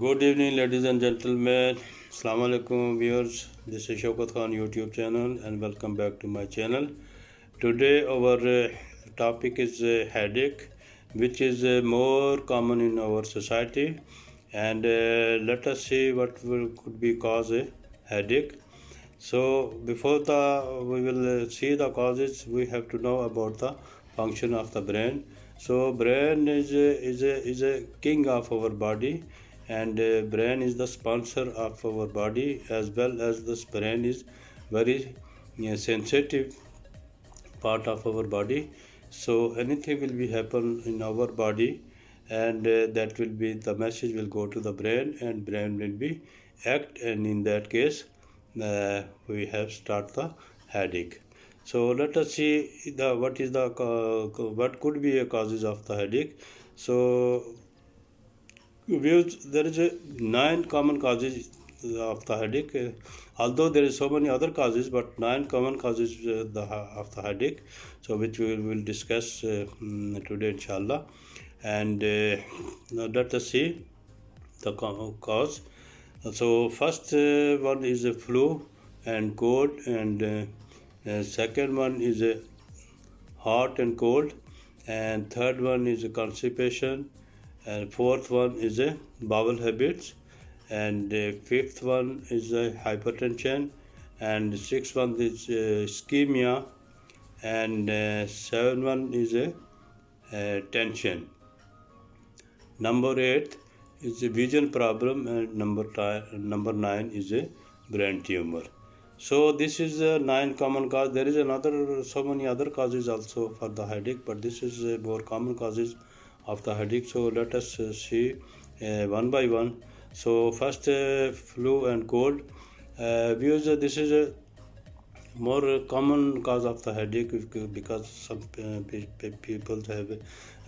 Good evening, ladies and gentlemen. Assalamu alaikum, viewers. This is Shaukat Khan YouTube channel, and welcome back to my channel. Today, our topic is headache, which is more common in our society. And let us see what could be cause a headache. So, before we will see the causes, we have to know about the function of the brain. So, brain is a king of our body, and brain is the sponsor of our body, as well as this brain is very sensitive part of our body. So anything will be happen in our body, and that will be the message will go to the brain, and brain will be act, and in that case we have start the headache. So let us see the what could be a causes of the headache. So there is a 9 common causes of the headache. Although there is so many other causes, but 9 common causes of the headache. So which we will discuss today, inshallah. And now let us see the cause. So first one is a flu and cold, and second one is a hot and cold, and third one is a constipation, and fourth one is a bowel habits, and fifth one is a hypertension, and sixth one is ischemia, and seventh one is a tension. Number 8 is a vision problem, and number 9 is a brain tumor. So this is 9 common cause. There is so many other causes also for the headache, but this is more common causes of the headache. So let us see one by one. So first, flu and cold. This is a more common cause of the headache, because some people have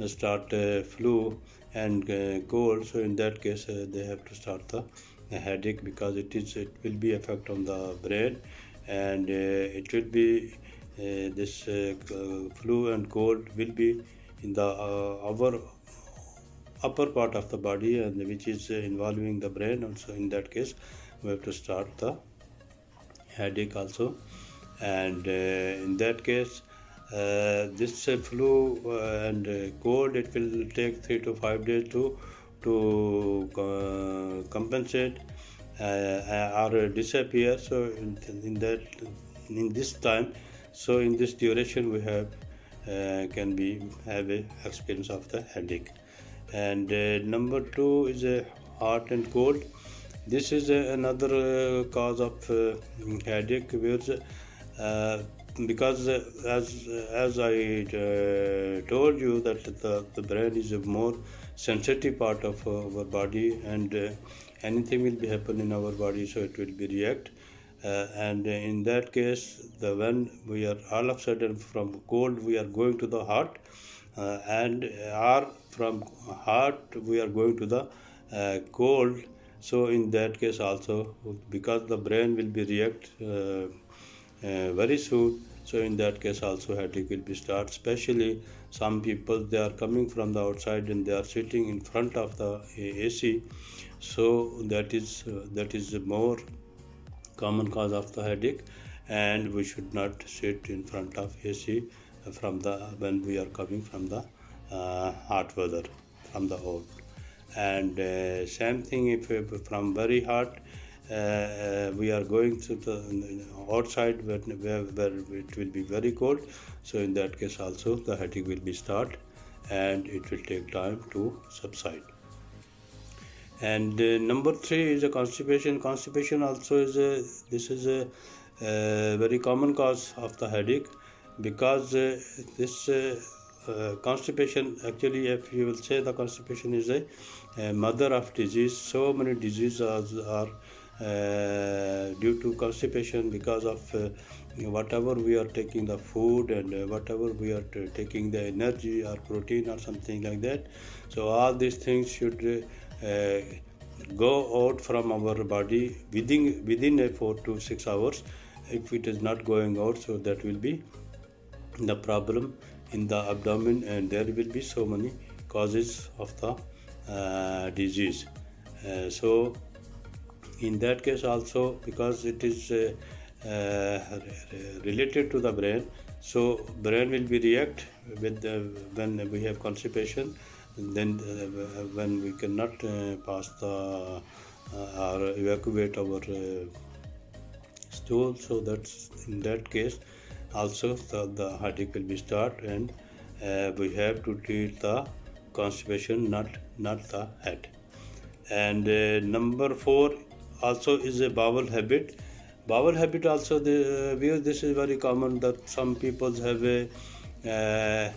start flu and cold. So in that case, they have to start the headache, because it will be effect on the brain, and it will be this flu and cold will be in the our upper part of the body, and which is involving the brain also. In that case, we have to start the headache also, and in that case, this flu and cold, it will take 3 to 5 days to compensate or disappear. So in this time, so in this duration, we have have a experience of the headache. And number 2 is a hot and cold. This is another cause of headache, because as I told you, that the brain is a more sensitive part of our body, and anything will be happen in our body, so it will be react. And in that case, when we are all of a sudden from cold we are going to the hot, and are from hot we are going to the cold. So in that case also, because the brain will be react very soon, so in that case also headache will be start. Especially some people, they are coming from the outside and they are sitting in front of the AC. So that is a more common cause of the headache, and we should not sit in front of AC when we are coming from the hot weather, from the out. And same thing, if from very hot we are going to the outside where it will be very cold, so in that case also the headache will be start, and it will take time to subside. And number 3 is a constipation. Constipation also is a very common cause of the headache, because this constipation, actually, if you will say, the constipation is a mother of disease. So many diseases are due to constipation, because of whatever we are taking the food, and whatever we are taking the energy or protein or something like that. So all these things should go out from our body within 4 to 6 hours. If it is not going out, so that will be the problem in the abdomen, and there will be so many causes of the disease. So in that case also, because it is related to the brain, so brain will be react with when we have constipation, then when we cannot pass the or evacuate our stool. So that's in that case also the headache will be start, and we have to treat the constipation, not the head. And number 4 also is a bowel habit. Bowel habit also, because this is very common that some people have a uh,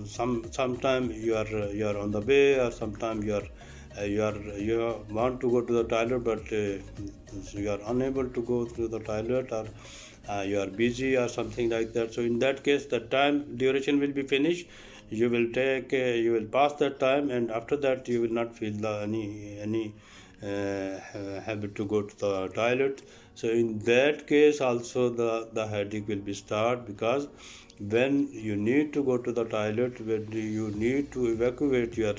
sometime you are on the way, or sometime you want to go to the toilet, but you are unable to go to the toilet, or you are busy or something like that. So in that case, the time duration will be finished. You will pass that time, and after that you will not feel any habit to go to the toilet. So in that case also the headache will be start, because when you need to go to the toilet, when you need to evacuate your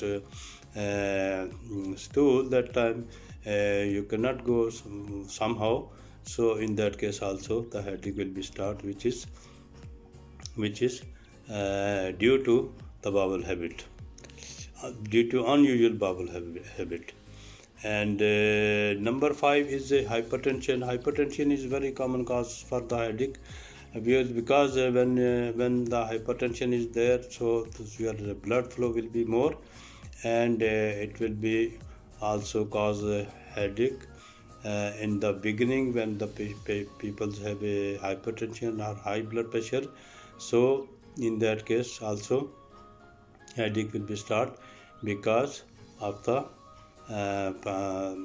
stool, that time you cannot go somehow. So in that case also the headache will be start, which is due to the bowel habit, due to unusual bowel habit. And number 5 is hypertension. Hypertension is very common cause for the headache, because when the hypertension is there, so your blood flow will be more, and it will be also cause a headache in the beginning when the people have a hypertension or high blood pressure. So in that case also headache will be start, because of the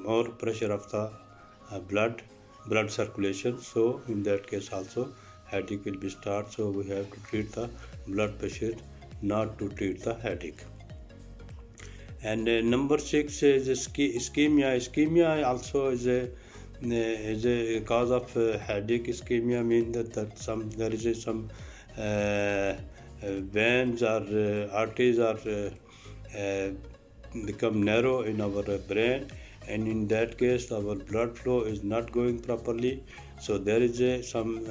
more pressure of the blood circulation. So in that case also headache will be start. So we have to treat the blood pressure, not to treat the headache. And number 6 is ischemia. Ischemia also is a cause of headache. Ischemia means that there is some veins or arteries are become narrow in our brain, and in that case our blood flow is not going properly. So there is some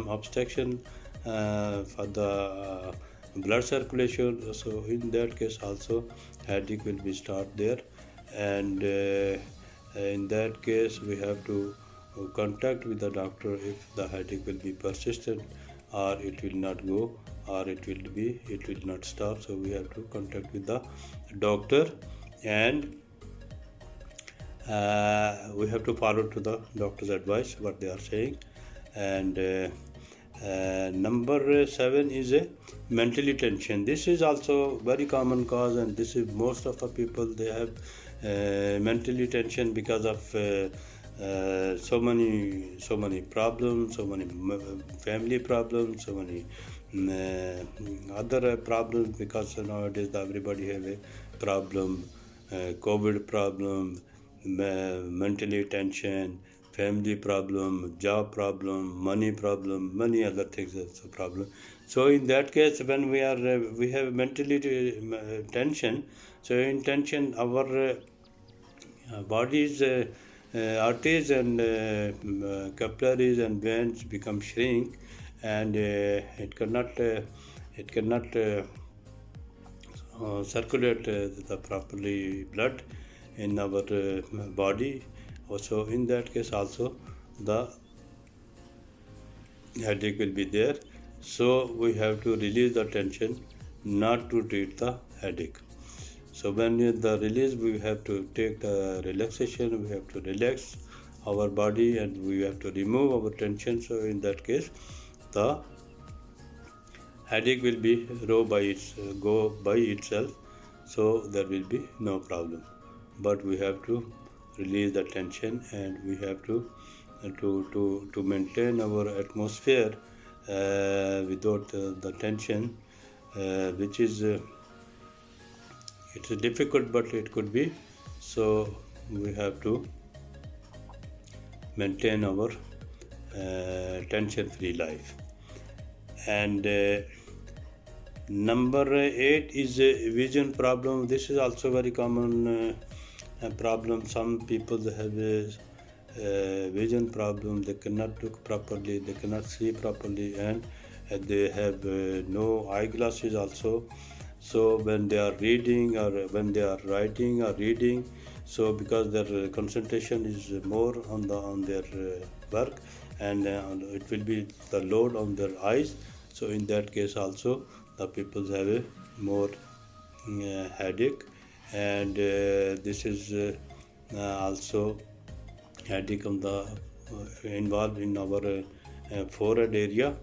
obstruction for the blood circulation. So in that case also headache will be start there, and in that case we have to contact with the doctor if the headache will be persistent, or it will not go, or it will not stop. So we have to contact with the doctor, and we have to follow to the doctor's advice what they are saying. And number 7 is a mentally tension. This is also very common cause, and this is most of the people they have mentally tension because of so many problems, so many family problems, so many other problems, because nowadays everybody have a problem, COVID problem, mentally tension, family problem, job problem, money problem, many other things as a problem. So in that case, when we have mentally tension, so in tension our body's arteries and capillaries and veins become shrink, and it cannot circulate the properly blood in our body. Also in that case also the headache will be there. So we have to release the tension, not to treat the headache. So when the release, we have to take the relaxation, we have to relax our body, and we have to remove our tension. So in that case the headache will be go by itself, so there will be no problem. But we have to release the tension, and we have to maintain our atmosphere without the tension, which is it's difficult, but it could be. So we have to maintain our tension-free life. And Number 8 is a vision problem. This is also very common problem. Some people have a vision problem. They cannot look properly, they cannot see properly, and they have no eyeglasses also. So when they are reading or when they are writing or reading, so because their concentration is more on their work, and it will be the load on their eyes. So in that case also the people have a more headache, and this is also headache on the involved in our forehead area,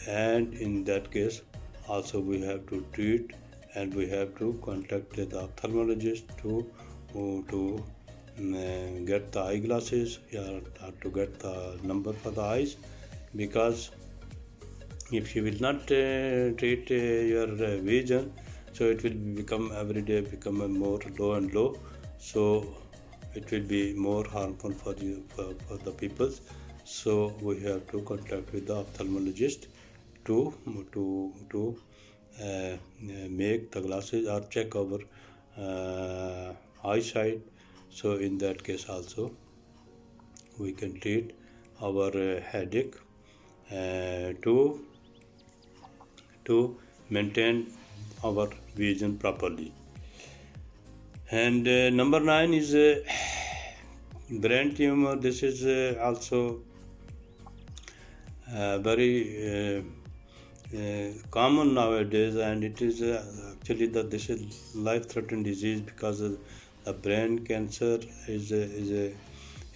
and in that case also we have to treat, and we have to contact the ophthalmologist to get the eyeglasses, or to get the number for the eyes, because if you will not treat your vision, so it will become every day become more low and low, so it will be more harmful for you, for the people. So we have to contact with the ophthalmologist to make the glasses or check our eyesight. So in that case also we can treat our headache to maintain our vision properly. And number 9 is brain tumor. This is also very common nowadays, and it is actually this is life-threatening disease, because the brain cancer is a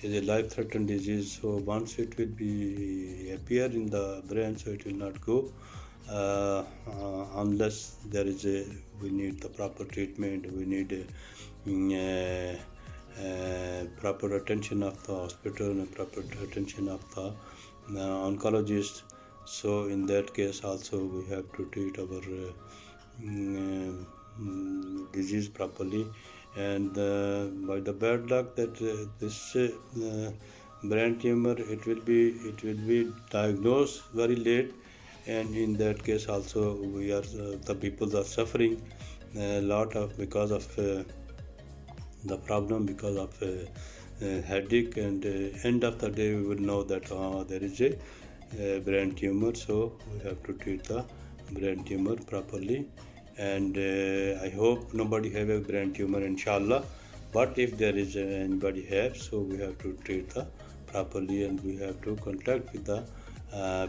life-threatening disease. So once it will be appear in the brain, so it will not go unless there is we need the proper treatment, we need proper attention of the hospital and proper attention of the oncologist. So in that case also we have to treat our disease properly, and by the bad luck that this brain tumor, it will be diagnosed very late, and in that case also we are the people are suffering a lot of because of the problem, because of headache, and end of the day we will know that there is a brain tumor, so we have to treat the brain tumor properly. And I hope nobody have a brain tumor, inshallah, but if there is anybody have, so we have to treat the properly, and we have to contact with the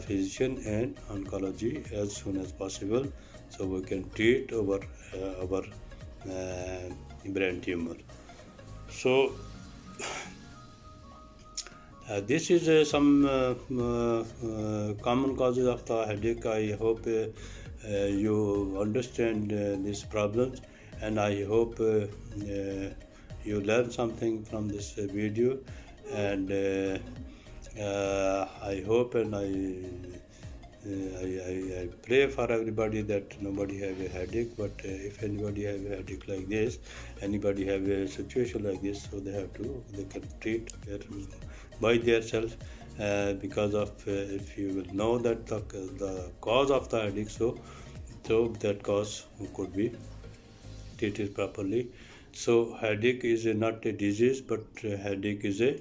physician and oncology as soon as possible, so we can treat our brain tumor. So this is some common causes of the headache. I hope you understand these problems, and I hope you learn something from this video, and I hope and I pray for everybody that nobody have a headache, but if anybody have a headache like this, anybody have a situation like this, so they can treat by themselves, because of if you will know that the cause of the headache, so that cause could be treated properly. So headache is not a disease, but headache is a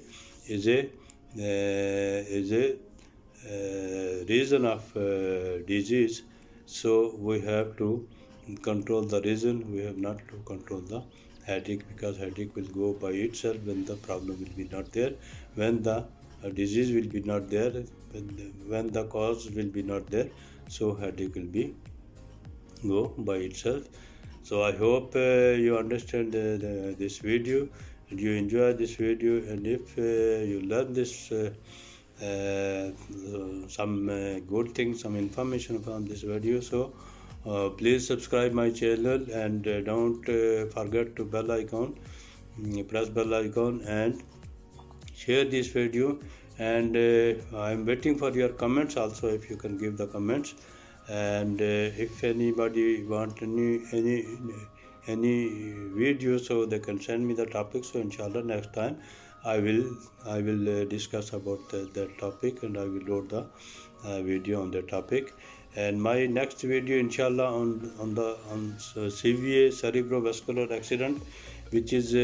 reason of disease. So we have to control the reason, we have not to control the headache, because headache will go by itself when the problem will be not there, when the disease will be not there, when the cause will be not there, so headache will be go by itself. So I hope you understand this video, and you enjoy this video, and if you learn this some good things, some information from this video, so please subscribe my channel, and don't forget to bell icon, press bell icon, and share this video. And I am waiting for your comments also, if you can give the comments. And if anybody want any video, so they can send me the topic, so inshallah next time I will discuss about that topic, and I will load the video on the topic. And my next video, inshallah, on CVA, cerebrovascular accident, which is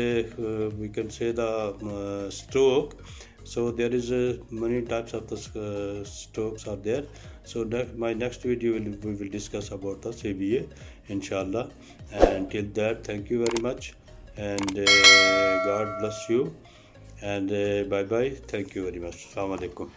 we can say the stroke. So there is many types of the strokes are there. So that my next video we will discuss about the CVA, inshallah. And till that, thank you very much, and God bless you, and bye bye. Thank you very much. Assalamu alaikum.